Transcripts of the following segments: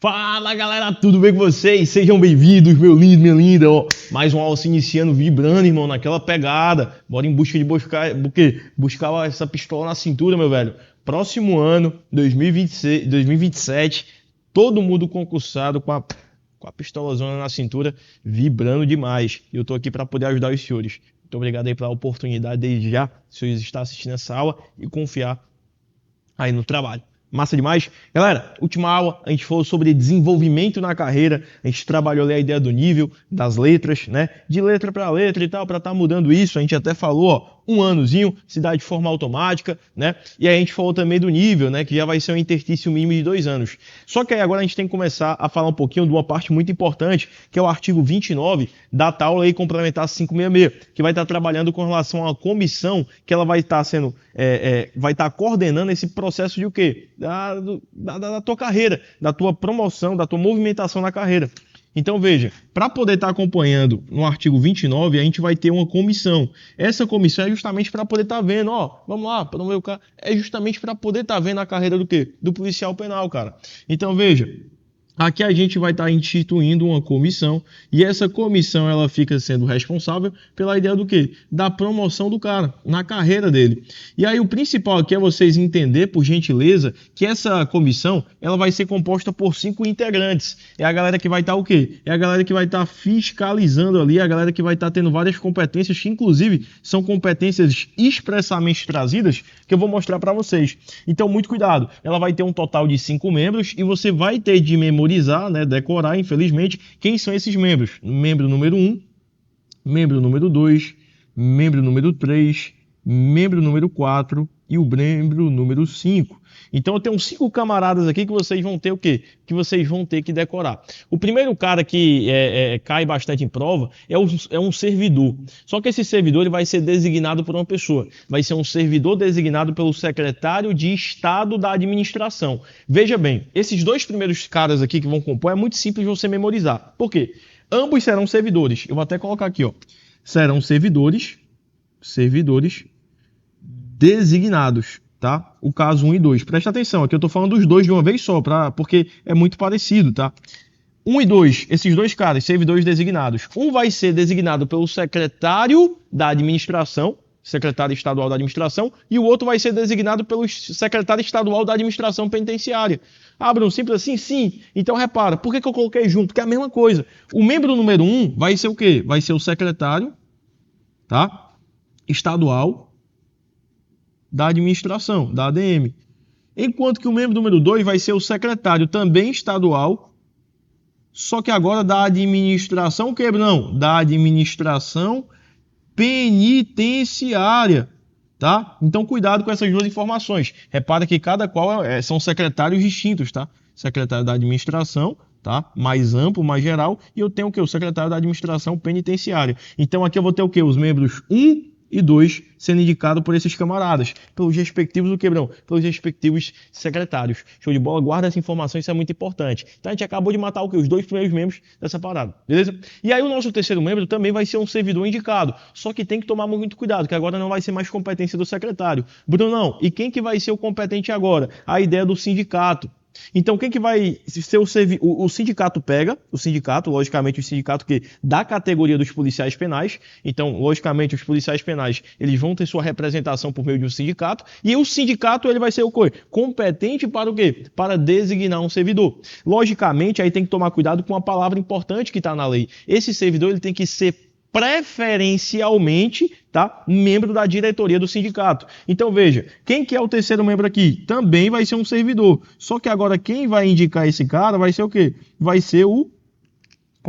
Fala galera, tudo bem com vocês? Sejam bem-vindos, meu lindo, minha linda. Ó, mais uma aula se iniciando, vibrando, irmão, naquela pegada. Bora em busca de buscar essa pistola na cintura, meu velho. Próximo ano, 2026, 2027, todo mundo concursado com a pistolazona na cintura, vibrando demais. E eu tô aqui para poder ajudar os senhores. Muito obrigado aí pela oportunidade desde já, se vocês estão assistindo essa aula e confiar aí no trabalho. Massa demais? Galera, última aula, a gente falou sobre desenvolvimento na carreira, a gente trabalhou ali a ideia do nível, das letras, né? De letra para letra e tal, para estar mudando isso, a gente até falou, ó, um anozinho, se dá de forma automática, né? E aí a gente falou também do nível, né? Que já vai ser um interstício mínimo de 2 anos. Só que aí agora a gente tem que começar a falar um pouquinho de uma parte muito importante, que é o artigo 29 da tal lei complementar 566, que vai estar trabalhando com relação à comissão, que ela vai estar sendo, vai estar coordenando esse processo de o quê? Da tua carreira, da tua promoção, da tua movimentação na carreira. Então veja, para poder estar acompanhando no artigo 29, a gente vai ter uma comissão. Essa comissão é justamente para poder estar vendo, ó, vamos lá, para não ver o cara, é justamente para poder estar vendo a carreira do quê? Do policial penal, cara. Então veja, aqui a gente vai estar instituindo uma comissão e essa comissão ela fica sendo responsável pela ideia do quê? Da promoção do cara na carreira dele. E aí o principal aqui é vocês entender, por gentileza, que essa comissão ela vai ser composta por 5 integrantes. É a galera que vai estar o quê? É a galera que vai estar fiscalizando ali, a galera que vai estar tendo várias competências, que inclusive são competências expressamente trazidas, que eu vou mostrar para vocês. Então muito cuidado, ela vai ter um total de 5 membros e você vai ter de memorizar, né, decorar, infelizmente, quem são esses membros. Membro número 1, membro número 2, membro número 3, membro número 4 e o membro número 5. Então eu tenho 5 camaradas aqui que vocês vão ter o quê? Que vocês vão ter que decorar. O primeiro cara que cai bastante em prova é um servidor. Só que esse servidor ele vai ser designado por uma pessoa. Vai ser um servidor designado pelo secretário de Estado da administração. Veja bem, esses 2 primeiros caras aqui que vão compor é muito simples de você memorizar. Por quê? Ambos serão servidores. Eu vou até colocar aqui, ó. Serão servidores designados, tá? O caso 1 e 2. Presta atenção, aqui eu tô falando dos dois de uma vez só, porque é muito parecido, tá? 1 e 2, esses 2 caras, servidores designados. Um vai ser designado pelo secretário da administração, secretário estadual da administração, e o outro vai ser designado pelo secretário estadual da administração penitenciária. Ah, Bruno, simples assim? Sim. Então repara, por que eu coloquei junto? Porque é a mesma coisa. O membro número 1 vai ser o quê? Vai ser o secretário, tá? Estadual da administração, da ADM. Enquanto que o membro número 2 vai ser o secretário também estadual, só que agora da administração, o que, não? Da administração penitenciária, tá? Então cuidado com essas 2 informações. Repara que cada qual são secretários distintos, tá? Secretário da administração, tá? Mais amplo, mais geral, e eu tenho o que? O secretário da administração penitenciária. Então aqui eu vou ter o que? Os membros 1 e 2 sendo indicados por esses camaradas, pelos respectivos, pelos respectivos secretários. Show de bola? Guarda essa informação, isso é muito importante. Então a gente acabou de matar o que? Os 2 primeiros membros dessa parada, beleza? E aí o nosso terceiro membro também vai ser um servidor indicado, só que tem que tomar muito cuidado, que agora não vai ser mais competência do secretário. Brunão, e quem que vai ser o competente agora? A ideia do sindicato. Então quem que vai ser o sindicato pega, logicamente o sindicato que da categoria dos policiais penais, então logicamente os policiais penais eles vão ter sua representação por meio de um sindicato e o sindicato ele vai ser o quê? Competente para o quê? Para designar um servidor. Logicamente aí tem que tomar cuidado com uma palavra importante que está na lei. Esse servidor ele tem que ser preferencialmente, tá? Membro da diretoria do sindicato. Então veja, quem que é o terceiro membro aqui? Também vai ser um servidor. Só que agora quem vai indicar esse cara vai ser o quê? Vai ser o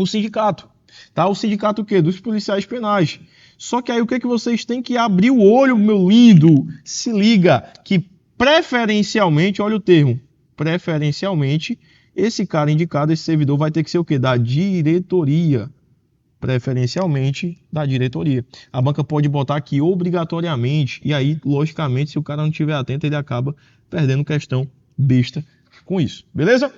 sindicato. Tá? O sindicato o quê? Dos policiais penais. Só que aí o que vocês têm que abrir o olho, meu lindo? Se liga que preferencialmente, olha o termo, preferencialmente, esse cara indicado, esse servidor vai ter que ser o quê? Da diretoria. Preferencialmente da diretoria. A banca pode botar aqui obrigatoriamente, e aí, logicamente, se o cara não estiver atento, ele acaba perdendo questão besta com isso. Beleza?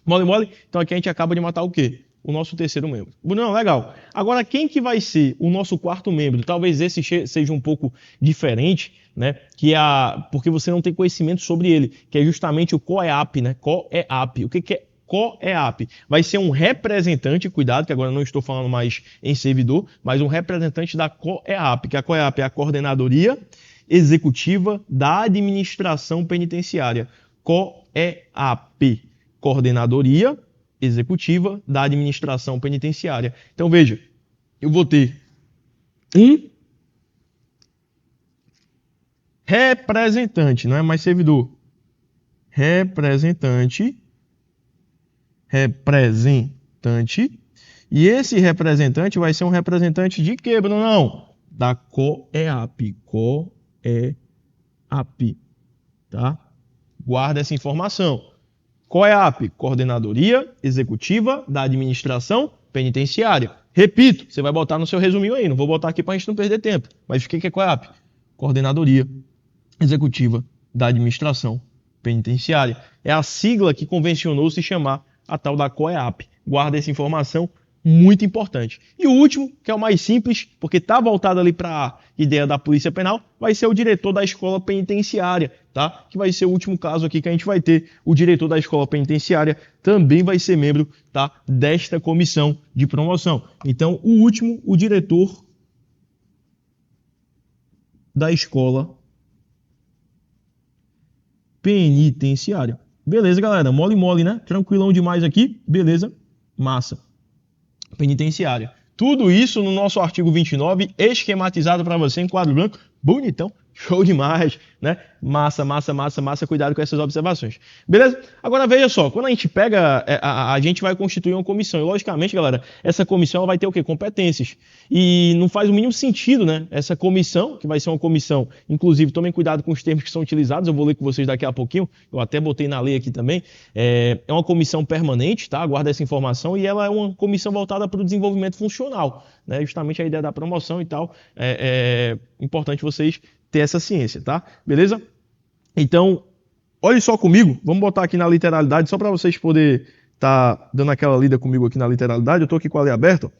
Mole, mole? Então aqui a gente acaba de matar o quê? O nosso terceiro membro. Não, legal. Agora, quem que vai ser o nosso quarto membro? Talvez esse seja um pouco diferente, né? Que porque você não tem conhecimento sobre ele, que é justamente o COEAP, né? COEAP. O que é COEAP. Vai ser um representante, cuidado que agora não estou falando mais em servidor, mas um representante da COEAP, que a COEAP é a Coordenadoria Executiva da Administração Penitenciária. COEAP, Coordenadoria Executiva da Administração Penitenciária. Então veja, eu vou ter um representante, não é mais servidor. Representante. E esse representante vai ser um representante de quê, Brunão? Da COEAP. COEAP. Tá? Guarda essa informação. COEAP, Coordenadoria Executiva da Administração Penitenciária. Repito, você vai botar no seu resuminho aí, não vou botar aqui para a gente não perder tempo. Mas o que é COEAP? Coordenadoria Executiva da Administração Penitenciária. É a sigla que convencionou se chamar a tal da COEAP. Guarda essa informação, muito importante. E o último, que é o mais simples, porque está voltado ali para a ideia da Polícia Penal, vai ser o diretor da Escola Penitenciária, tá? Que vai ser o último caso aqui que a gente vai ter. O diretor da Escola Penitenciária também vai ser membro, tá, desta comissão de promoção. Então, o último, o diretor da Escola Penitenciária. Beleza, galera? Mole, né? Tranquilão demais aqui. Beleza? Massa. Penitenciária. Tudo isso no nosso artigo 29, esquematizado para você em quadro branco. Bonitão. Show demais, né? Massa. Cuidado com essas observações. Beleza? Agora veja só, quando a gente pega, a gente vai constituir uma comissão. E logicamente, galera, essa comissão ela vai ter o quê? Competências. E não faz o mínimo sentido, né? Essa comissão, que vai ser uma comissão, inclusive, tomem cuidado com os termos que são utilizados, eu vou ler com vocês daqui a pouquinho, eu até botei na lei aqui também. É uma comissão permanente, tá? Guarda essa informação, e ela é uma comissão voltada para o desenvolvimento funcional, né? Justamente a ideia da promoção e tal. É importante vocês ter essa ciência, tá? Beleza? Então, olhe só comigo, vamos botar aqui na literalidade, só para vocês poderem estar dando aquela lida comigo aqui na literalidade, eu estou aqui com a lei aberta.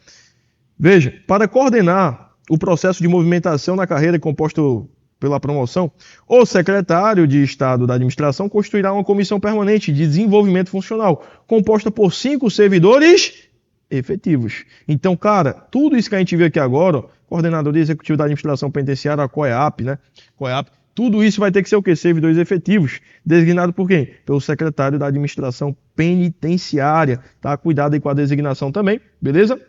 Veja, para coordenar o processo de movimentação na carreira composto pela promoção, o secretário de Estado da Administração constituirá uma comissão permanente de desenvolvimento funcional, composta por 5 servidores efetivos. Então, cara, tudo isso que a gente vê aqui agora, ó, Coordenadoria Executiva da Administração Penitenciária, a COEAP, né? COEAP, tudo isso vai ter que ser o quê? Servidores efetivos, designado por quem? Pelo secretário da Administração Penitenciária, tá? Cuidado aí com a designação também, beleza?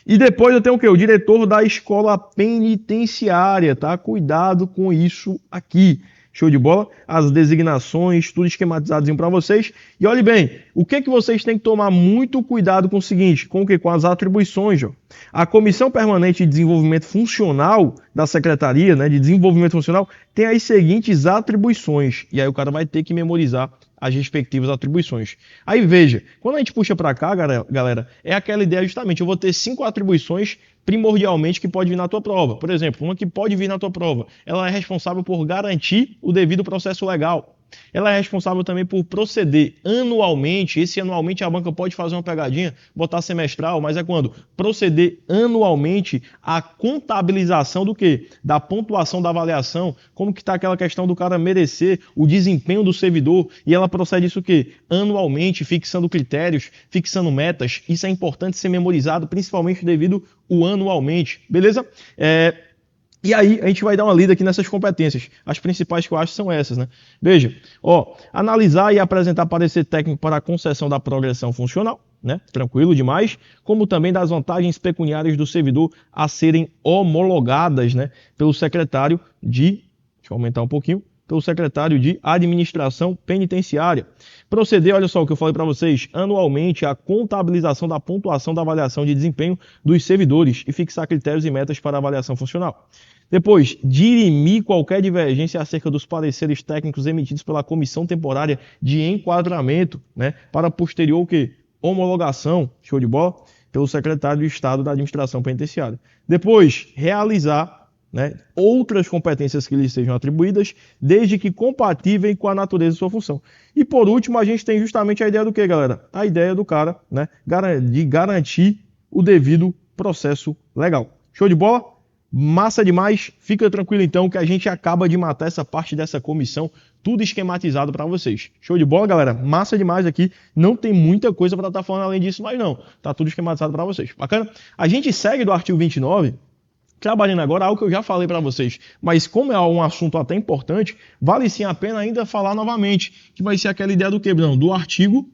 E depois eu tenho o quê? O diretor da Escola Penitenciária, tá? Cuidado com isso aqui. Show de bola? As designações, tudo esquematizadozinho para vocês. E olhe bem, o que vocês têm que tomar muito cuidado com o seguinte, com o quê? Com as atribuições, ó. A Comissão Permanente de Desenvolvimento Funcional da Secretaria, né, de Desenvolvimento Funcional, tem as seguintes atribuições. E aí o cara vai ter que memorizar as respectivas atribuições. Aí veja, quando a gente puxa para cá, galera, é aquela ideia justamente, eu vou ter 5 atribuições primordialmente que pode vir na tua prova. Por exemplo, uma que pode vir na tua prova, ela é responsável por garantir o devido processo legal. Ela é responsável também por proceder anualmente, esse anualmente a banca pode fazer uma pegadinha, botar semestral, mas é quando? Proceder anualmente a contabilização do quê? Da pontuação da avaliação, como que está aquela questão do cara merecer o desempenho do servidor, e ela procede isso o quê? Anualmente, fixando critérios, fixando metas, isso é importante ser memorizado, principalmente devido o anualmente, beleza? E aí, a gente vai dar uma lida aqui nessas competências. As principais que eu acho são essas, né? Veja, ó, analisar e apresentar parecer técnico para a concessão da progressão funcional, né? Tranquilo demais. Como também das vantagens pecuniárias do servidor a serem homologadas, né? Pelo secretário de... Deixa eu aumentar um pouquinho. Pelo secretário de Administração Penitenciária. Proceder, olha só o que eu falei para vocês, anualmente a contabilização da pontuação da avaliação de desempenho dos servidores e fixar critérios e metas para a avaliação funcional. Depois, dirimir qualquer divergência acerca dos pareceres técnicos emitidos pela Comissão Temporária de Enquadramento, né, para posterior o quê? Homologação, show de bola, pelo secretário de Estado da Administração Penitenciária. Depois, realizar, né, outras competências que lhes sejam atribuídas, desde que compatíveis com a natureza de sua função. E por último, a gente tem justamente a ideia do quê, galera? A ideia do cara, né, de garantir o devido processo legal. Show de bola? Massa demais. Fica tranquilo então que a gente acaba de matar essa parte dessa comissão tudo esquematizado para vocês. Show de bola, galera? Massa demais aqui. Não tem muita coisa para estar falando além disso, mas não. Tá tudo esquematizado para vocês. Bacana? A gente segue do artigo 29, trabalhando agora algo que eu já falei para vocês, mas como é um assunto até importante, vale sim a pena ainda falar novamente, que vai ser aquela ideia do quebrão, do artigo,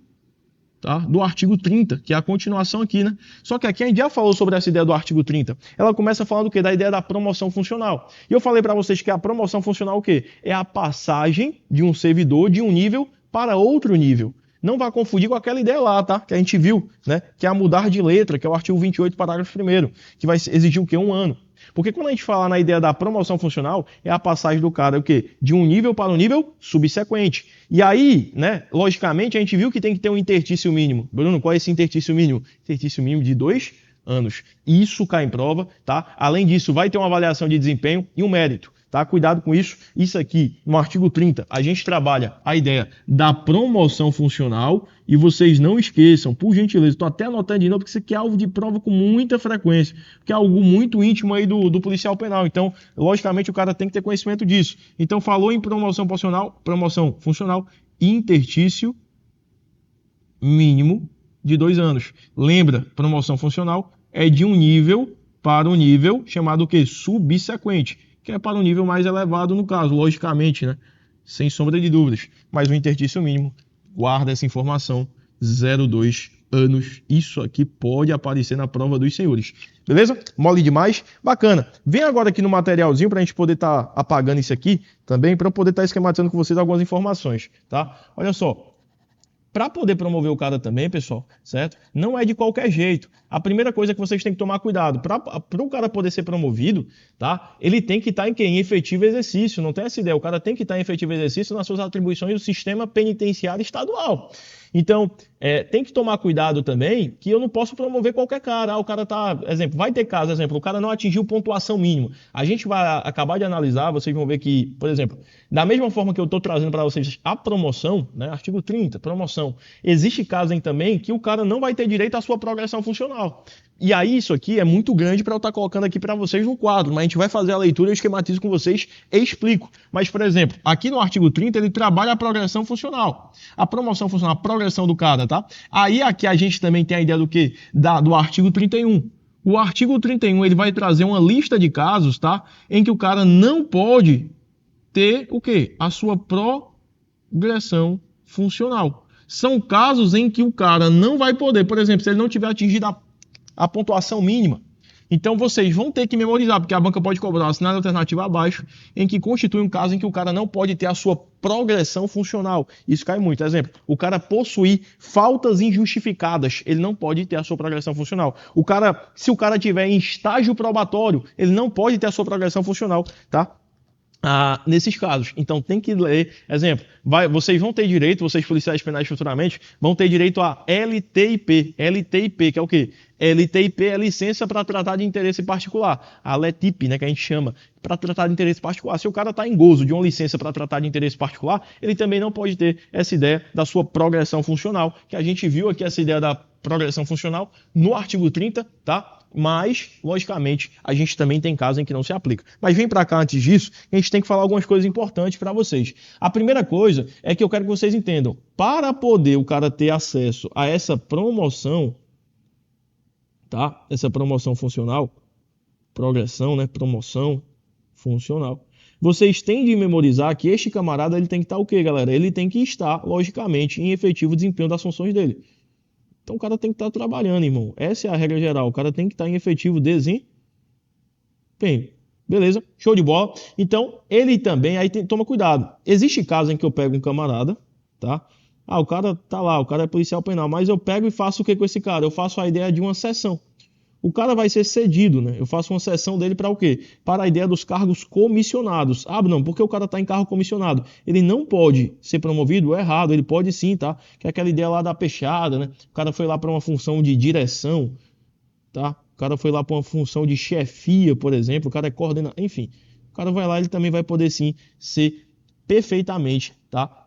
tá? Do artigo 30, que é a continuação aqui, né? Só que aqui a gente já falou sobre essa ideia do artigo 30. Ela começa falando o quê? Da ideia da promoção funcional. E eu falei para vocês que a promoção funcional o quê? É a passagem de um servidor de um nível para outro nível. Não vai confundir com aquela ideia lá, tá? Que a gente viu, né? Que é a mudar de letra, que é o artigo 28, parágrafo 1º, que vai exigir o quê? 1 ano. Porque quando a gente fala na ideia da promoção funcional, é a passagem do cara, o quê? De um nível para um nível subsequente. E aí, né, logicamente, a gente viu que tem que ter um interstício mínimo. Bruno, qual é esse interstício mínimo? Interstício mínimo de 2 anos. Isso cai em prova, tá? Além disso, vai ter uma avaliação de desempenho e um mérito. Tá? Cuidado com isso. Isso aqui, no artigo 30, a gente trabalha a ideia da promoção funcional e vocês não esqueçam, por gentileza, estou até anotando de novo, porque isso aqui é alvo de prova com muita frequência, porque é algo muito íntimo aí do policial penal. Então, logicamente, o cara tem que ter conhecimento disso. Então, falou em promoção funcional, interstício mínimo de 2 anos. Lembra, promoção funcional é de um nível para um nível chamado o quê? Subsequente, que é para um nível mais elevado no caso, logicamente, né? Sem sombra de dúvidas. Mas o interstício mínimo, guarda essa informação, 0,2 anos. Isso aqui pode aparecer na prova dos senhores. Beleza? Mole demais? Bacana. Vem agora aqui no materialzinho para a gente poder estar apagando isso aqui também, para eu poder estar esquematizando com vocês algumas informações, tá? Olha só. Para poder promover o cara também, pessoal, certo? Não é de qualquer jeito. A primeira coisa que vocês têm que tomar cuidado, para o cara poder ser promovido, tá? Ele tem que estar em efetivo exercício, não tem essa ideia. O cara tem que estar em efetivo exercício nas suas atribuições do sistema penitenciário estadual. Então, tem que tomar cuidado também que eu não posso promover qualquer cara. O cara tá, exemplo, vai ter caso, exemplo, o cara não atingiu pontuação mínima. A gente vai acabar de analisar, vocês vão ver que, por exemplo, da mesma forma que eu estou trazendo para vocês a promoção, né, artigo 30, promoção, existe caso também que o cara não vai ter direito à sua progressão funcional. E aí isso aqui é muito grande para eu estar colocando aqui para vocês no quadro, mas a gente vai fazer a leitura, eu esquematizo com vocês e explico. Mas, por exemplo, aqui no artigo 30 ele trabalha a progressão funcional. A promoção funcional, a progressão do cara, tá? Aí aqui a gente também tem a ideia do quê? Do artigo 31. O artigo 31 ele vai trazer uma lista de casos, tá? Em que o cara não pode ter o quê? A sua progressão funcional. São casos em que o cara não vai poder, por exemplo, se ele não tiver atingido a pontuação mínima. Então vocês vão ter que memorizar, porque a banca pode cobrar uma assinada alternativa abaixo, em que constitui um caso em que o cara não pode ter a sua progressão funcional. Isso cai muito. Exemplo, o cara possuir faltas injustificadas, ele não pode ter a sua progressão funcional. Se o cara tiver em estágio probatório, ele não pode ter a sua progressão funcional, tá? Nesses casos. Então tem que ler, exemplo, vocês vão ter direito, vocês policiais penais futuramente, vão ter direito a LTIP. LTIP, que é o quê? LTIP é licença para tratar de interesse particular. A LETIP, né, que a gente chama, para tratar de interesse particular. Se o cara está em gozo de uma licença para tratar de interesse particular, ele também não pode ter essa ideia da sua progressão funcional, que a gente viu aqui essa ideia da progressão funcional no artigo 30, tá? Mas, logicamente, a gente também tem casos em que não se aplica. Mas vem para cá antes disso, a gente tem que falar algumas coisas importantes para vocês. A primeira coisa é que eu quero que vocês entendam. Para poder o cara ter acesso a essa promoção, tá? Essa promoção funcional, progressão, né? Promoção funcional. Vocês têm de memorizar que este camarada ele tem que estar o quê, galera? Ele tem que estar, logicamente, em efetivo desempenho das funções dele. Então o cara tem que estar trabalhando, irmão. Essa é a regra geral. O cara tem que estar em efetivo desempenho. Beleza? Show de bola. Então, ele também, aí toma cuidado. Existe caso em que eu pego um camarada, tá? O cara tá lá, o cara é policial penal, mas eu pego e faço o que com esse cara? Eu faço a ideia de uma sessão. O cara vai ser cedido, né? Eu faço uma sessão dele para o quê? Para a ideia dos cargos comissionados. Não, porque o cara está em cargo comissionado. Ele não pode ser promovido? É errado, ele pode sim, tá? Que é aquela ideia lá da peixada, né? O cara foi lá para uma função de direção, tá? O cara foi lá para uma função de chefia, por exemplo. O cara é coordenador, enfim. O cara vai lá, ele também vai poder sim ser perfeitamente, tá?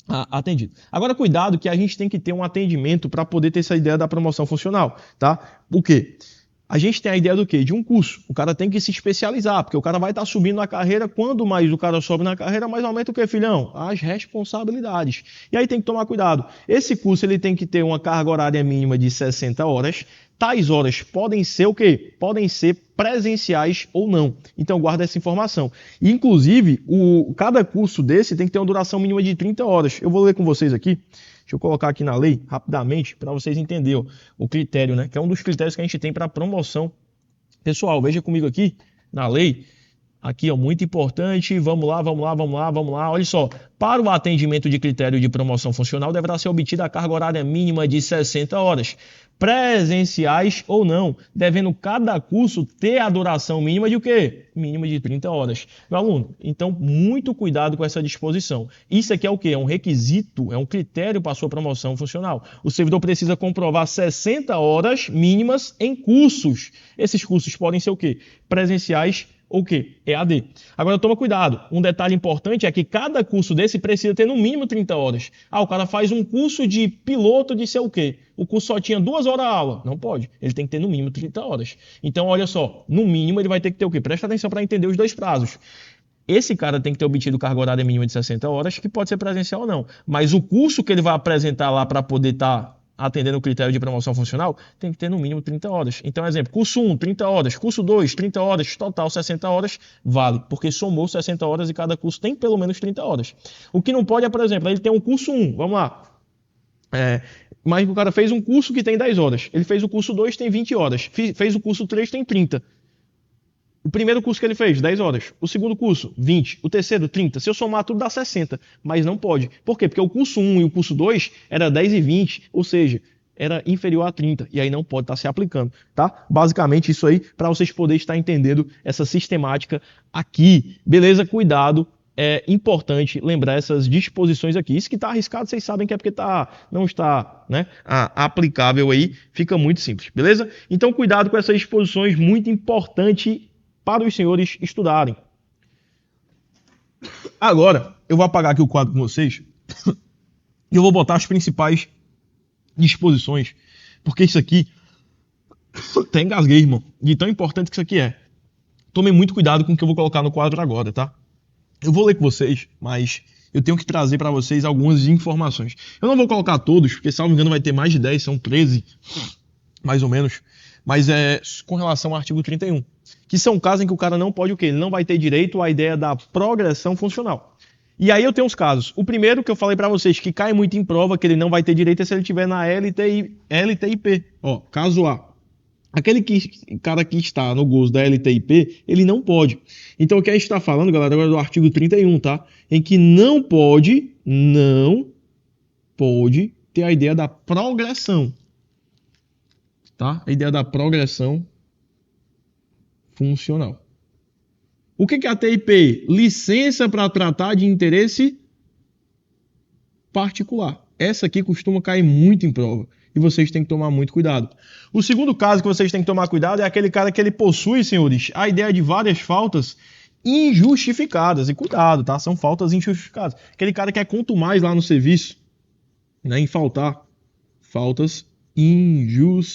Atendido. Agora, cuidado que a gente tem que ter um atendimento para poder ter essa ideia da promoção funcional, tá? Por quê? A gente tem a ideia do quê? De um curso. O cara tem que se especializar, porque o cara vai estar subindo na carreira. Quando mais o cara sobe na carreira, mais aumenta o quê, filhão? As responsabilidades. E aí tem que tomar cuidado. Esse curso ele tem que ter uma carga horária mínima de 60 horas. Tais horas podem ser o quê? Podem ser presenciais ou não. Então guarda essa informação. E, inclusive, cada curso desse tem que ter uma duração mínima de 30 horas. Eu vou ler com vocês aqui. Deixa eu colocar aqui na lei, rapidamente, para vocês entenderem o critério, né? Que é um dos critérios que a gente tem para promoção. Pessoal, veja comigo aqui na lei. Aqui, ó, muito importante. Vamos lá. Olha só. Para o atendimento de critério de promoção funcional, deverá ser obtida a carga horária mínima de 60 horas, presenciais ou não, devendo cada curso ter a duração mínima de o quê? Mínima de 30 horas. Meu aluno, então, muito cuidado com essa disposição. Isso aqui é o quê? É um requisito, é um critério para a sua promoção funcional. O servidor precisa comprovar 60 horas mínimas em cursos. Esses cursos podem ser o quê? Presenciais ou o quê? EAD. Agora toma cuidado, um detalhe importante é que cada curso desse precisa ter no mínimo 30 horas. O cara faz um curso de piloto de sei o quê? O curso só tinha 2 horas a aula. Não pode, ele tem que ter no mínimo 30 horas. Então olha só, no mínimo ele vai ter que ter o quê? Presta atenção para entender os dois prazos. Esse cara tem que ter obtido carga horária mínima de 60 horas, que pode ser presencial ou não. Mas o curso que ele vai apresentar lá para poder estar atendendo o critério de promoção funcional, tem que ter no mínimo 30 horas. Então, exemplo, curso 1, 30 horas, curso 2, 30 horas, total 60 horas, vale, porque somou 60 horas e cada curso tem pelo menos 30 horas. O que não pode é, por exemplo, ele tem um curso 1, vamos lá, mas o cara fez um curso que tem 10 horas, ele fez o curso 2, tem 20 horas, fez o curso 3, tem 30. O primeiro curso que ele fez, 10 horas. O segundo curso, 20. O terceiro, 30. Se eu somar tudo, dá 60. Mas não pode. Por quê? Porque o curso 1 e o curso 2 era 10 e 20. Ou seja, era inferior a 30. E aí não pode estar se aplicando. Tá? Basicamente isso aí, para vocês poderem estar entendendo essa sistemática aqui. Beleza? Cuidado. É importante lembrar essas disposições aqui. Isso que está arriscado, vocês sabem que é porque não está, né, aplicável aí. Fica muito simples. Beleza? Então cuidado com essas disposições. Muito importante para os senhores estudarem. Agora, eu vou apagar aqui o quadro com vocês e eu vou botar as principais disposições, porque isso aqui até engasguei, irmão, de tão importante que isso aqui é. Tomem muito cuidado com o que eu vou colocar no quadro agora, tá? Eu vou ler com vocês, mas eu tenho que trazer para vocês algumas informações. Eu não vou colocar todos, porque, se não me engano, vai ter mais de 10, são 13, mais ou menos. Mas é com relação ao artigo 31, que são casos em que o cara não pode o quê? Ele não vai ter direito à ideia da progressão funcional. E aí eu tenho os casos. O primeiro que eu falei para vocês, que cai muito em prova, que ele não vai ter direito, é se ele estiver na LTIP. Ó, caso A. Aquele cara que está no gozo da LTIP, ele não pode. Então o que a gente está falando, galera, agora é do artigo 31, tá? Em que não pode ter a ideia da progressão. Tá? A ideia da progressão funcional. O que é a TIP? Licença para tratar de interesse particular. Essa aqui costuma cair muito em prova e vocês têm que tomar muito cuidado. O segundo caso que vocês têm que tomar cuidado é aquele cara que ele possui, senhores, a ideia de várias faltas injustificadas. E cuidado, tá? São faltas injustificadas. Aquele cara que é quanto mais lá no serviço, né, em faltar faltas injustificadas.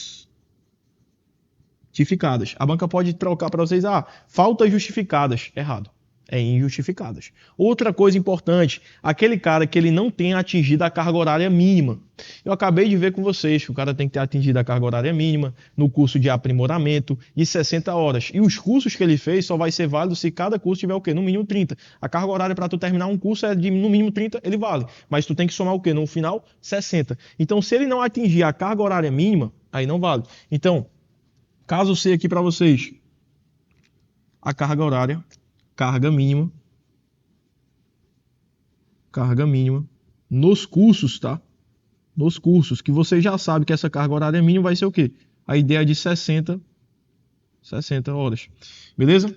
A banca pode trocar para vocês, faltas justificadas. Errado. É injustificadas. Outra coisa importante, aquele cara que ele não tem atingido a carga horária mínima. Eu acabei de ver com vocês que o cara tem que ter atingido a carga horária mínima no curso de aprimoramento de 60 horas. E os cursos que ele fez só vai ser válido se cada curso tiver o quê? No mínimo 30. A carga horária para tu terminar um curso é de no mínimo 30, ele vale. Mas tu tem que somar o quê? No final, 60. Então, se ele não atingir a carga horária mínima, aí não vale. Então, caso C aqui para vocês, a carga horária, carga mínima, nos cursos, tá? Nos cursos, que você já sabe que essa carga horária mínima vai ser o quê? A ideia de 60 horas. Beleza?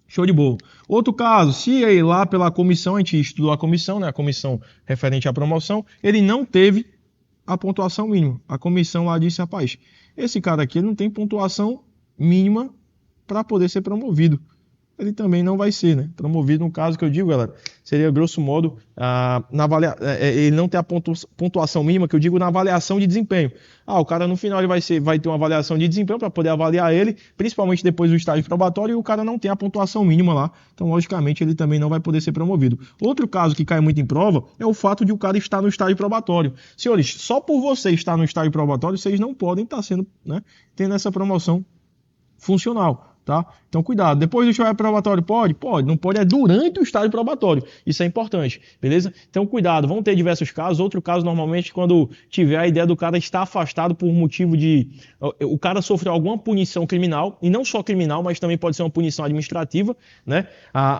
Show de bola. Outro caso, se aí lá pela comissão, a gente estudou a comissão, né? A comissão referente à promoção, ele não teve a pontuação mínima. A comissão lá disse, esse cara aqui ele não tem pontuação mínima para poder ser promovido. ele também não vai ser, né, promovido. No caso que eu digo, galera, seria grosso modo, ele não ter a pontuação mínima, que eu digo na avaliação de desempenho. O cara no final ele vai ter uma avaliação de desempenho para poder avaliar ele, principalmente depois do estágio probatório, e o cara não tem a pontuação mínima lá, então logicamente ele também não vai poder ser promovido. Outro caso que cai muito em prova é o fato de o cara estar no estágio probatório. Senhores, só por você estar no estágio probatório, vocês não podem estar sendo, né, tendo essa promoção funcional. Tá? Então, cuidado. Depois do estágio probatório, pode? Pode. Não pode, é durante o estágio probatório. Isso é importante, beleza? Então, cuidado. Vão ter diversos casos. Outro caso, normalmente, quando tiver a ideia do cara estar afastado por motivo de... O cara sofreu alguma punição criminal, e não só criminal, mas também pode ser uma punição administrativa, né?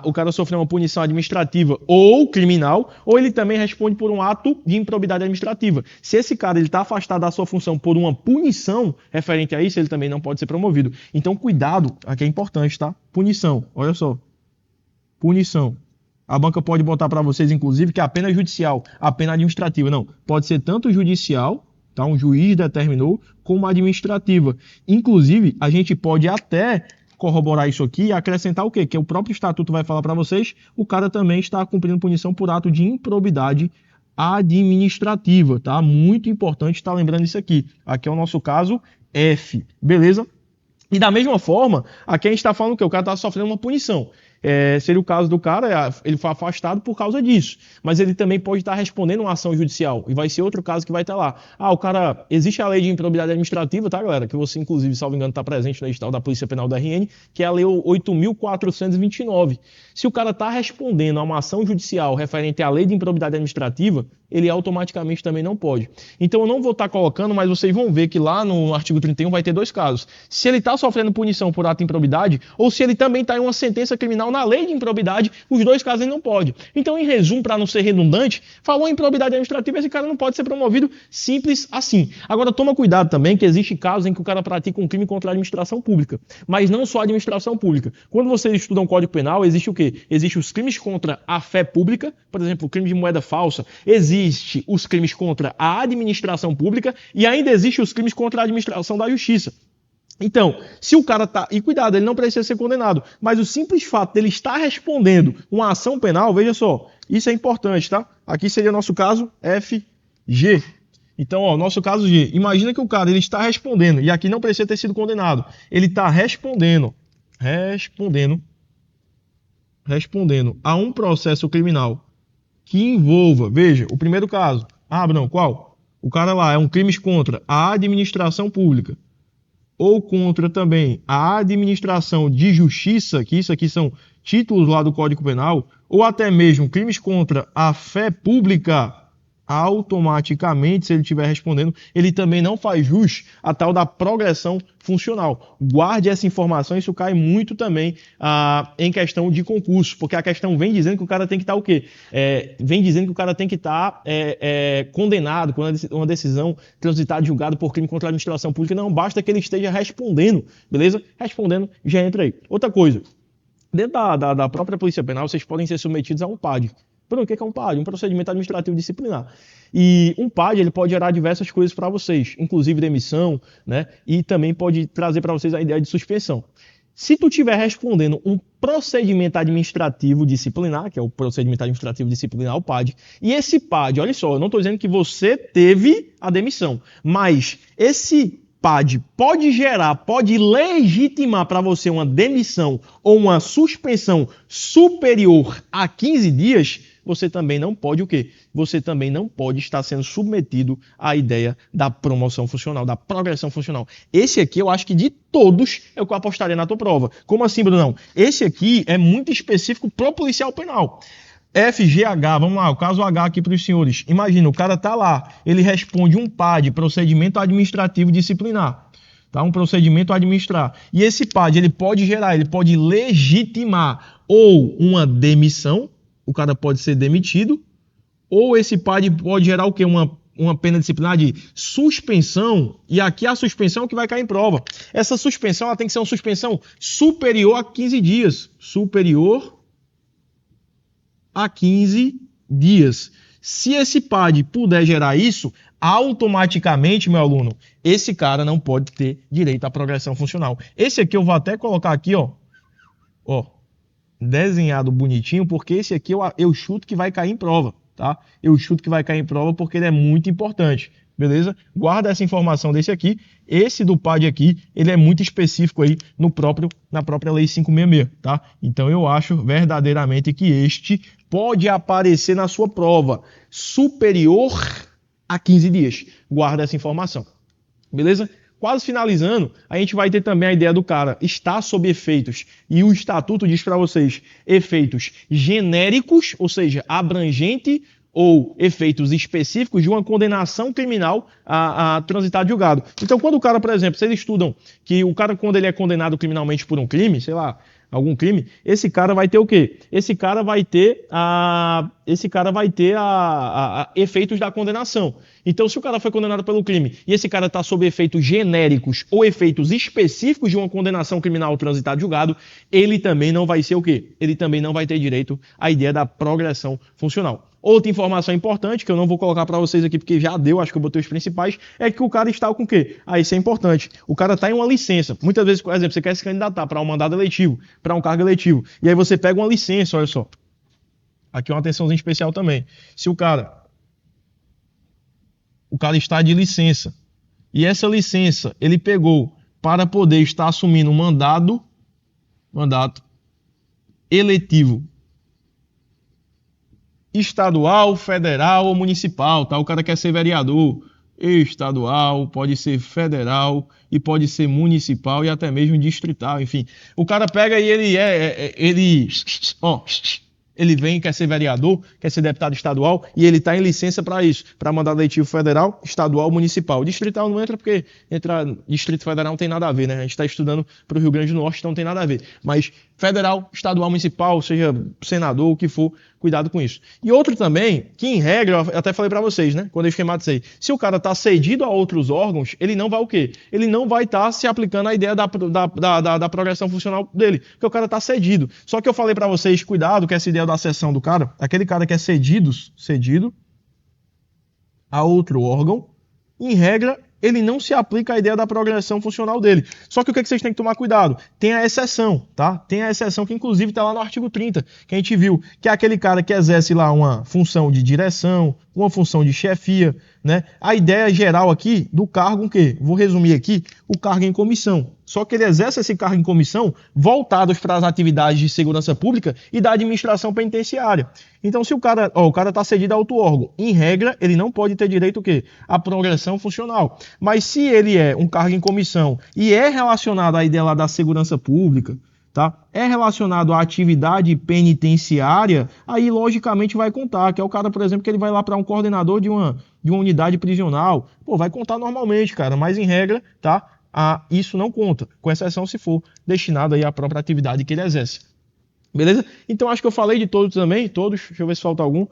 O cara sofreu uma punição administrativa ou criminal, ou ele também responde por um ato de improbidade administrativa. Se esse cara está afastado da sua função por uma punição referente a isso, ele também não pode ser promovido. Então, cuidado. Aqui é importante, tá? Punição, olha só. Punição. A banca pode botar para vocês, inclusive, que é a pena judicial, a pena administrativa. Não, pode ser tanto judicial, tá? Um juiz determinou, como administrativa. Inclusive, a gente pode até corroborar isso aqui e acrescentar o quê? Que o próprio estatuto vai falar para vocês, o cara também está cumprindo punição por ato de improbidade administrativa, tá? Muito importante estar lembrando isso aqui. Aqui é o nosso caso F, beleza? E da mesma forma, aqui a gente está falando que o cara está sofrendo uma punição. Seria o caso do cara, ele foi afastado por causa disso. Mas ele também pode estar respondendo uma ação judicial. E vai ser outro caso que vai estar lá. O cara... Existe a lei de improbidade administrativa, tá, galera? Que você, inclusive, salvo engano, está presente no edital da Polícia Penal da RN, que é a lei 8.429. Se o cara está respondendo a uma ação judicial referente à lei de improbidade administrativa, ele automaticamente também não pode. Então eu não vou estar colocando, mas vocês vão ver que lá no artigo 31 vai ter dois casos. Se ele está sofrendo punição por ato de improbidade, ou se ele também está em uma sentença criminal na lei de improbidade, os dois casos ele não pode. Então, em resumo, para não ser redundante, falou em improbidade administrativa, esse cara não pode ser promovido, simples assim. Agora, toma cuidado também que existe casos em que o cara pratica um crime contra a administração pública, mas não só a administração pública. Quando vocês estudam o Código Penal, existe o quê? Existem os crimes contra a fé pública, por exemplo, o crime de moeda falsa, existe os crimes contra a administração pública e ainda existe os crimes contra a administração da justiça. Então, se o cara tá... E cuidado, ele não precisa ser condenado, mas o simples fato dele estar respondendo uma ação penal, veja só, isso é importante, tá? Aqui seria nosso caso FG. Então, ó, nosso caso G. Imagina que o cara ele está respondendo, e aqui não precisa ter sido condenado, ele está respondendo a um processo criminal que envolva, veja, o primeiro caso, qual? O cara lá é um crime contra a administração pública, ou contra também a administração de justiça, que isso aqui são títulos lá do Código Penal, ou até mesmo crimes contra a fé pública, automaticamente, se ele estiver respondendo, ele também não faz jus a tal da progressão funcional. Guarde essa informação, isso cai muito também em questão de concurso, porque a questão vem dizendo que o cara tem que estar o quê? Vem dizendo que o cara tem que estar condenado, com uma decisão transitada e julgada por crime contra a administração pública, não basta que ele esteja respondendo, beleza? Respondendo, já entra aí. Outra coisa, dentro da própria Polícia Penal, vocês podem ser submetidos a um PAD. Por que é um PAD? Um procedimento administrativo disciplinar. E um PAD ele pode gerar diversas coisas para vocês, inclusive demissão, né? E também pode trazer para vocês a ideia de suspensão. Se tu estiver respondendo um procedimento administrativo disciplinar, que é o procedimento administrativo disciplinar, o PAD, e esse PAD, olha só, eu não estou dizendo que você teve a demissão, mas esse PAD pode legitimar para você uma demissão ou uma suspensão superior a 15 dias, você também não pode o quê? Você também não pode estar sendo submetido à ideia da promoção funcional, da progressão funcional. Esse aqui, eu acho que de todos, é o que eu apostaria na tua prova. Como assim, Brunão? Esse aqui é muito específico pro policial penal. FGH, vamos lá, o caso H aqui para os senhores. Imagina, o cara tá lá, ele responde um PAD, procedimento administrativo disciplinar. Tá? Um procedimento a administrar. E esse PAD, ele pode legitimar ou uma demissão, o cara pode ser demitido, ou esse PAD pode gerar o quê? Uma pena disciplinar de suspensão, e aqui a suspensão que vai cair em prova. Essa suspensão ela tem que ser uma suspensão superior a 15 dias. Superior a 15 dias. Se esse PAD puder gerar isso, automaticamente, meu aluno, esse cara não pode ter direito à progressão funcional. Esse aqui eu vou até colocar aqui, ó. desenhado bonitinho, porque esse aqui eu chuto que vai cair em prova, tá? Eu chuto que vai cair em prova porque ele é muito importante, beleza? Guarda essa informação desse aqui. Esse do PAD aqui, ele é muito específico aí na própria Lei 566, tá? Então eu acho verdadeiramente que este pode aparecer na sua prova superior a 15 dias. Guarda essa informação, beleza? Quase finalizando, a gente vai ter também a ideia do cara estar sob efeitos, e o estatuto diz para vocês, efeitos genéricos, ou seja, abrangente, ou efeitos específicos de uma condenação criminal a transitar de julgado. Então, quando o cara, por exemplo, vocês estudam que o cara, quando ele é condenado criminalmente por um crime, sei lá, algum crime, esse cara vai ter o quê? Esse cara vai ter efeitos da condenação. Então, se o cara foi condenado pelo crime e esse cara está sob efeitos genéricos ou efeitos específicos de uma condenação criminal transitada de julgado, ele também não vai ser o quê? Ele também não vai ter direito à ideia da progressão funcional. Outra informação importante, que eu não vou colocar para vocês aqui porque já deu, acho que eu botei os principais, é que o cara está com o quê? Ah, isso é importante. O cara está em uma licença. Muitas vezes, por exemplo, você quer se candidatar para um mandado eletivo, para um cargo eletivo, e aí você pega uma licença, olha só. Aqui uma atençãozinha especial também. Se o cara está de licença, e essa licença ele pegou para poder estar assumindo um mandato eletivo estadual, federal ou municipal, tá? O cara quer ser vereador estadual, pode ser federal e pode ser municipal e até mesmo distrital, enfim. O cara pega e ele vem, quer ser vereador, quer ser deputado estadual e ele está em licença para isso, para mandado eletivo federal, estadual, municipal. Distrital não entra porque Distrito Federal não tem nada a ver, né? A gente está estudando para o Rio Grande do Norte, então não tem nada a ver. Mas federal, estadual, municipal, seja senador, o que for, cuidado com isso. E outro também, que em regra, eu até falei para vocês, né? Quando eu esquematizei, se o cara está cedido a outros órgãos, ele não vai o quê? Ele não vai estar se aplicando a ideia da progressão funcional dele, porque o cara está cedido. Só que eu falei para vocês, cuidado com essa ideia da cessão do cara, aquele cara que é cedido a outro órgão, em regra, ele não se aplica à ideia da progressão funcional dele. Só que o que vocês têm que tomar cuidado? Tem a exceção, tá? Tem a exceção que inclusive está lá no artigo 30, que a gente viu, que é aquele cara que exerce lá uma função de direção, uma função de chefia, né? A ideia geral aqui do cargo, o quê? Vou resumir aqui, o cargo em comissão. Só que ele exerce esse cargo em comissão voltados para as atividades de segurança pública e da administração penitenciária. Então, se o cara está cedido a outro órgão, em regra, ele não pode ter direito o quê? À progressão funcional. Mas se ele é um cargo em comissão e é relacionado à ideia lá da segurança pública, tá? É relacionado à atividade penitenciária, aí logicamente vai contar, que é o cara, por exemplo, que ele vai lá para um coordenador de uma unidade prisional, pô, vai contar normalmente, cara, mas em regra, tá? Isso não conta, com exceção se for destinado aí à própria atividade que ele exerce. Beleza? Então acho que eu falei de todos também, todos, deixa eu ver se falta algum.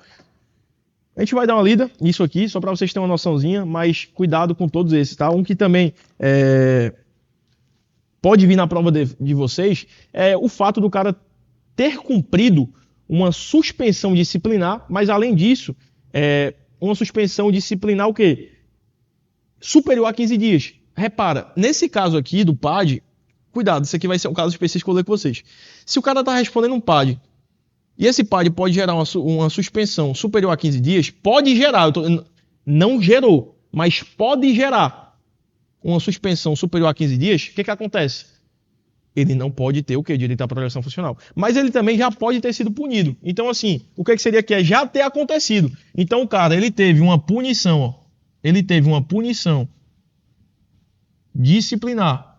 A gente vai dar uma lida nisso aqui, só para vocês terem uma noçãozinha, mas cuidado com todos esses, tá? Um que também pode vir na prova de vocês é o fato do cara ter cumprido uma suspensão disciplinar, mas além disso, uma suspensão disciplinar o quê? Superior a 15 dias. Repara, nesse caso aqui do PAD, cuidado, isso aqui vai ser um caso específico que eu ler com vocês. Se o cara está respondendo um PAD, e esse PAD pode gerar uma suspensão superior a 15 dias, pode gerar, não gerou, mas pode gerar uma suspensão superior a 15 dias, o que acontece? Ele não pode ter o quê? Direito à progressão funcional. Mas ele também já pode ter sido punido. Então, assim, o que seria que é já ter acontecido? Então, o cara, ele teve uma punição, ó. Ele teve uma punição disciplinar.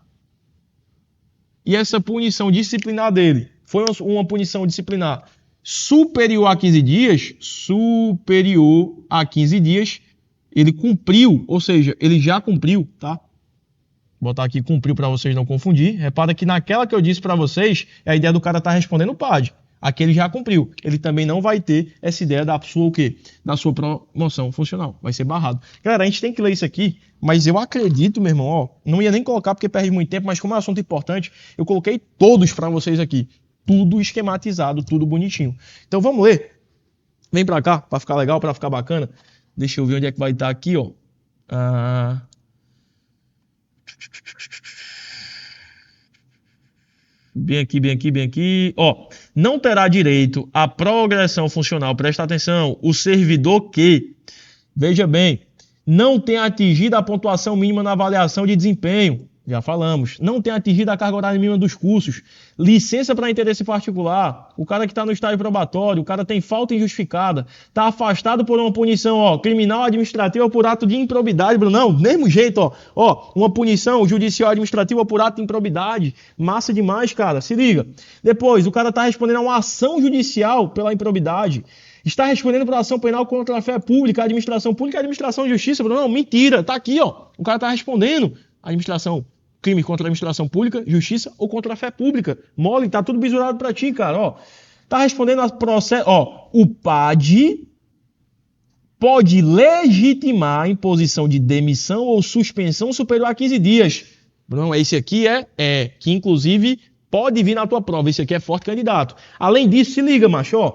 E essa punição disciplinar dele foi uma punição disciplinar superior a 15 dias, ele cumpriu, ou seja, ele já cumpriu, tá? Vou botar aqui cumpriu para vocês não confundir. Repara que naquela que eu disse para vocês, é a ideia do cara estar respondendo o PAD. Aqui ele já cumpriu. Ele também não vai ter essa ideia da sua o quê? Da sua promoção funcional. Vai ser barrado. Galera, a gente tem que ler isso aqui, mas eu acredito, meu irmão, ó, não ia nem colocar porque perde muito tempo, mas como é um assunto importante, eu coloquei todos para vocês aqui. Tudo esquematizado, tudo bonitinho. Então vamos ler. Vem para cá, para ficar legal, para ficar bacana. Deixa eu ver onde é que vai estar aqui, ó. Bem aqui. Ó, não terá direito à progressão funcional. Presta atenção, o servidor que, veja bem, não tem atingido a pontuação mínima na avaliação de desempenho, já falamos, não tem atingido a carga horária mínima dos cursos, licença para interesse particular, o cara que está no estágio probatório, o cara tem falta injustificada, está afastado por uma punição criminal administrativa por ato de improbidade, Bruno, não, mesmo jeito, uma punição judicial administrativa por ato de improbidade, massa demais, cara, se liga. Depois, o cara está respondendo a uma ação judicial pela improbidade, está respondendo por ação penal contra a fé pública, a administração de justiça, Bruno, não, mentira, tá aqui, o cara está respondendo crime contra a administração pública, justiça ou contra a fé pública. Mole, tá tudo bisurado pra ti, cara, Tá respondendo a processo, o PAD pode legitimar a imposição de demissão ou suspensão superior a 15 dias. Não, esse aqui que inclusive pode vir na tua prova, esse aqui é forte candidato. Além disso, se liga, macho,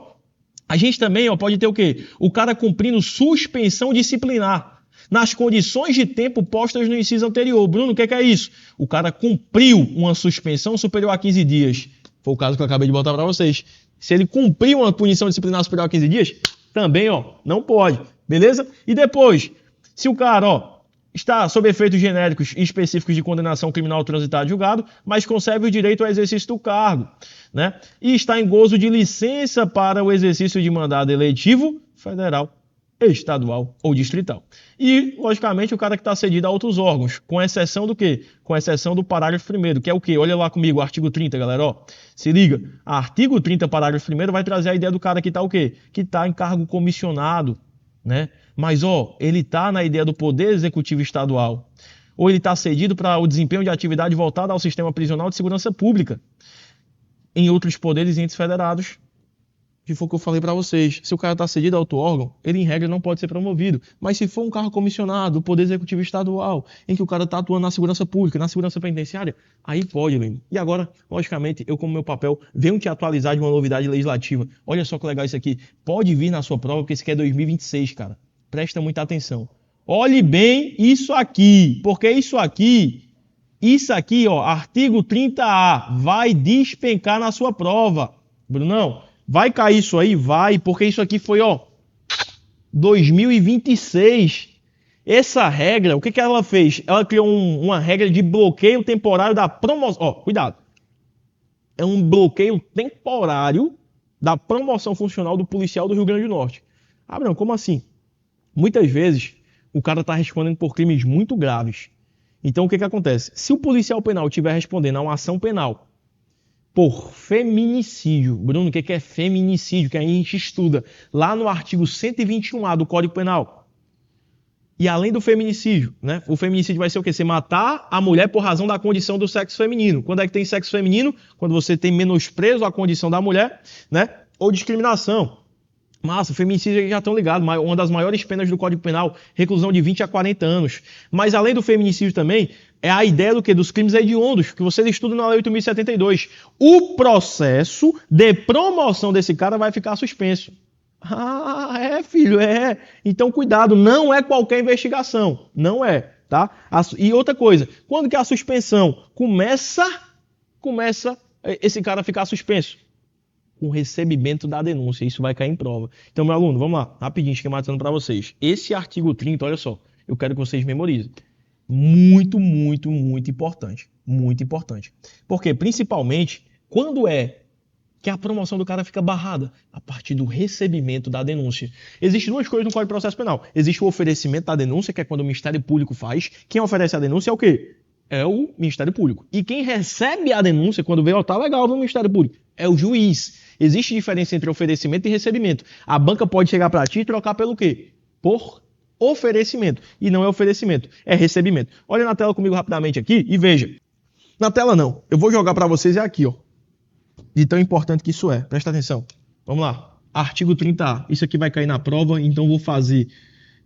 a gente também, pode ter o quê? O cara cumprindo suspensão disciplinar nas condições de tempo postas no inciso anterior. Bruno, o que é isso? O cara cumpriu uma suspensão superior a 15 dias. Foi o caso que eu acabei de botar para vocês. Se ele cumpriu uma punição disciplinar superior a 15 dias, também, não pode. Beleza? E depois, se o cara, está sob efeitos genéricos e específicos de condenação criminal transitada e julgado, mas concebe o direito ao exercício do cargo, né? E está em gozo de licença para o exercício de mandado eletivo federal, estadual ou distrital. E, logicamente, o cara que está cedido a outros órgãos, com exceção do quê? Com exceção do parágrafo 1º, que é o quê? Olha lá comigo, artigo 30, galera, se liga. Artigo 30, parágrafo 1º, vai trazer a ideia do cara que está o quê? Que está em cargo comissionado, né? Mas, ele está na ideia do Poder Executivo Estadual. Ou ele está cedido para o desempenho de atividade voltada ao sistema prisional de segurança pública. Em outros poderes e entes federados, que foi o que eu falei para vocês. Se o cara está cedido a outro órgão, ele em regra não pode ser promovido. Mas se for um cargo comissionado do Poder Executivo Estadual, em que o cara está atuando na segurança pública, na segurança penitenciária, aí pode, lindo. E agora, logicamente, eu como meu papel, venho te atualizar de uma novidade legislativa. Olha só que legal isso aqui. Pode vir na sua prova, porque isso aqui é 2026, cara. Presta muita atenção. Olhe bem isso aqui, porque isso aqui, artigo 30A, vai despencar na sua prova. Brunão, vai cair isso aí? Vai, porque isso aqui foi, 2026. Essa regra, o que ela fez? Ela criou uma regra de bloqueio temporário da promoção. Cuidado. É um bloqueio temporário da promoção funcional do policial do Rio Grande do Norte. Não, como assim? Muitas vezes, o cara está respondendo por crimes muito graves. Então, o que acontece? Se o policial penal estiver respondendo a uma ação penal por feminicídio. Bruno, o que é feminicídio? Que a gente estuda lá no artigo 121A do Código Penal. E além do feminicídio, né? O feminicídio vai ser o quê? Você matar a mulher por razão da condição do sexo feminino. Quando é que tem sexo feminino? Quando você tem menosprezo à condição da mulher, né? Ou discriminação. Massa, feminicídio já estão ligados, uma das maiores penas do Código Penal, reclusão de 20 a 40 anos. Mas além do feminicídio também, é a ideia do quê? Dos crimes hediondos, que você estuda na Lei 8.072. O processo de promoção desse cara vai ficar suspenso. Filho, Então, cuidado, não é qualquer investigação. Não é, tá? E outra coisa, quando que a suspensão começa esse cara a ficar suspenso? Com recebimento da denúncia. Isso vai cair em prova. Então, meu aluno, vamos lá, rapidinho, esquematizando para vocês. Esse artigo 30, olha só, eu quero que vocês memorizem. Muito, muito, muito importante. Muito importante. Porque, principalmente, quando é que a promoção do cara fica barrada? A partir do recebimento da denúncia. Existem duas coisas no Código de Processo Penal. Existe o oferecimento da denúncia, que é quando o Ministério Público faz. Quem oferece a denúncia é o quê? É o Ministério Público. E quem recebe a denúncia, quando vê, tá legal no Ministério Público, é o juiz. Existe diferença entre oferecimento e recebimento. A banca pode chegar para ti e trocar pelo quê? Por oferecimento. E não é oferecimento, é recebimento. Olha na tela comigo rapidamente aqui e veja. Na tela não. Eu vou jogar para vocês aqui, de tão importante que isso é. Presta atenção. Vamos lá. Artigo 30A. Isso aqui vai cair na prova, então vou fazer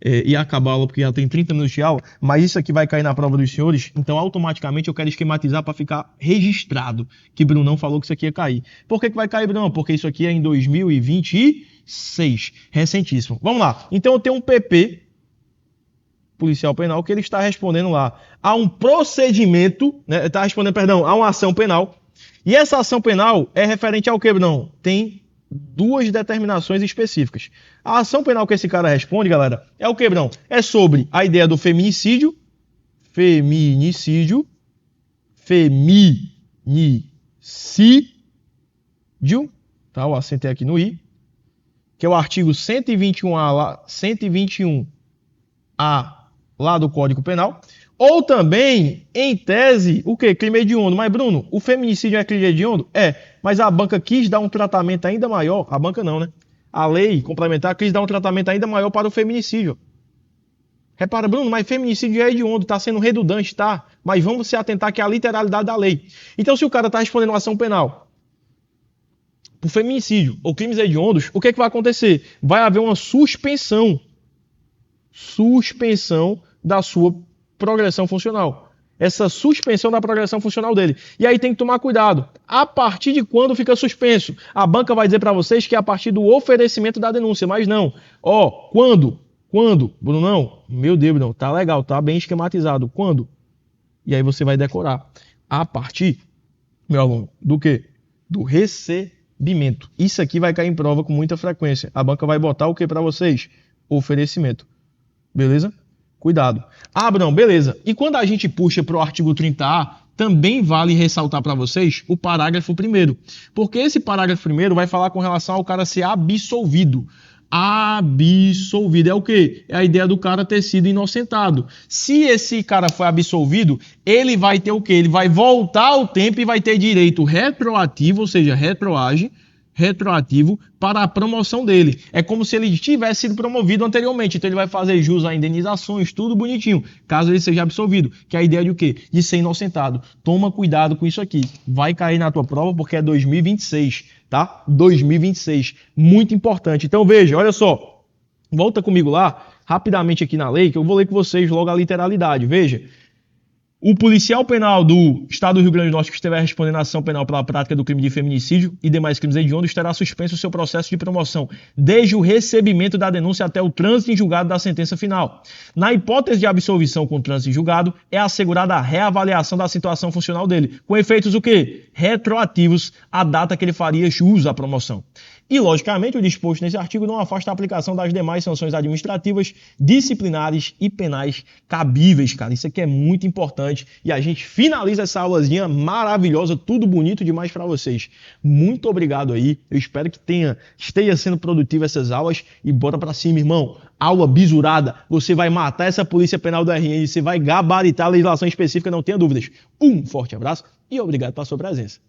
e acabá-la, porque já tem 30 minutos de aula, mas isso aqui vai cair na prova dos senhores, então automaticamente eu quero esquematizar para ficar registrado que Brunão falou que isso aqui ia cair. Por que vai cair, Brunão? Porque isso aqui é em 2026, recentíssimo. Vamos lá, então eu tenho um PP, policial penal, que ele está respondendo lá a um procedimento, né, está respondendo, perdão, a uma ação penal, E essa ação penal é referente ao quê, Bruno? Tem duas determinações específicas. A ação penal que esse cara responde, galera, é o quê, Bruno? É sobre a ideia do feminicídio, tá? Eu assentei aqui no I, que é o artigo 121A lá do Código Penal, ou também, em tese, o quê? Crime hediondo. Mas, Bruno, o feminicídio é crime hediondo? É, mas a banca quis dar um tratamento ainda maior, a banca não, né? A lei complementar quis dar um tratamento ainda maior para o feminicídio. Repara, Bruno, mas feminicídio é hediondo, está sendo redundante, tá? Mas vamos se atentar que é a literalidade da lei. Então, se o cara está respondendo uma ação penal por feminicídio ou crimes hediondos, o que é que vai acontecer? Vai haver uma suspensão da sua progressão funcional. Essa suspensão da progressão funcional dele. E aí tem que tomar cuidado. A partir de quando fica suspenso? A banca vai dizer para vocês que é a partir do oferecimento da denúncia, mas não. Quando? Bruno, não. Meu Deus, não. Tá legal, tá bem esquematizado. Quando? E aí você vai decorar. A partir, meu aluno, do quê? Do recebimento. Isso aqui vai cair em prova com muita frequência. A banca vai botar o que para vocês? Oferecimento. Beleza? Cuidado. Abraão, beleza. E quando a gente puxa para o artigo 30A, também vale ressaltar para vocês o parágrafo 1º. Porque esse parágrafo 1º vai falar com relação ao cara ser absolvido. Absolvido é o quê? É a ideia do cara ter sido inocentado. Se esse cara foi absolvido, ele vai ter o quê? Ele vai voltar ao tempo e vai ter direito retroativo, ou seja, retroativo para a promoção dele. É como se ele tivesse sido promovido anteriormente. Então ele vai fazer jus a indenizações, tudo bonitinho, caso ele seja absolvido. Que é a ideia de o quê? De ser inocentado. Toma cuidado com isso aqui. Vai cair na tua prova porque é 2026, tá? 2026. Muito importante. Então veja, olha só. Volta comigo lá, rapidamente aqui na lei, que eu vou ler com vocês logo a literalidade. Veja. O policial penal do Estado do Rio Grande do Norte que estiver respondendo a ação penal pela prática do crime de feminicídio e demais crimes hediondos terá suspenso o seu processo de promoção, desde o recebimento da denúncia até o trânsito em julgado da sentença final. Na hipótese de absolvição com trânsito em julgado, é assegurada a reavaliação da situação funcional dele, com efeitos o quê? Retroativos à data que ele faria jus à promoção. E, logicamente, o disposto nesse artigo não afasta a aplicação das demais sanções administrativas, disciplinares e penais cabíveis, cara. Isso aqui é muito importante. E a gente finaliza essa aulazinha maravilhosa, tudo bonito demais para vocês. Muito obrigado aí. Eu espero que esteja sendo produtivo essas aulas. E bora para cima, irmão. Aula bisurada. Você vai matar essa polícia penal do RN. Você vai gabaritar a legislação específica, não tenha dúvidas. Um forte abraço e obrigado pela sua presença.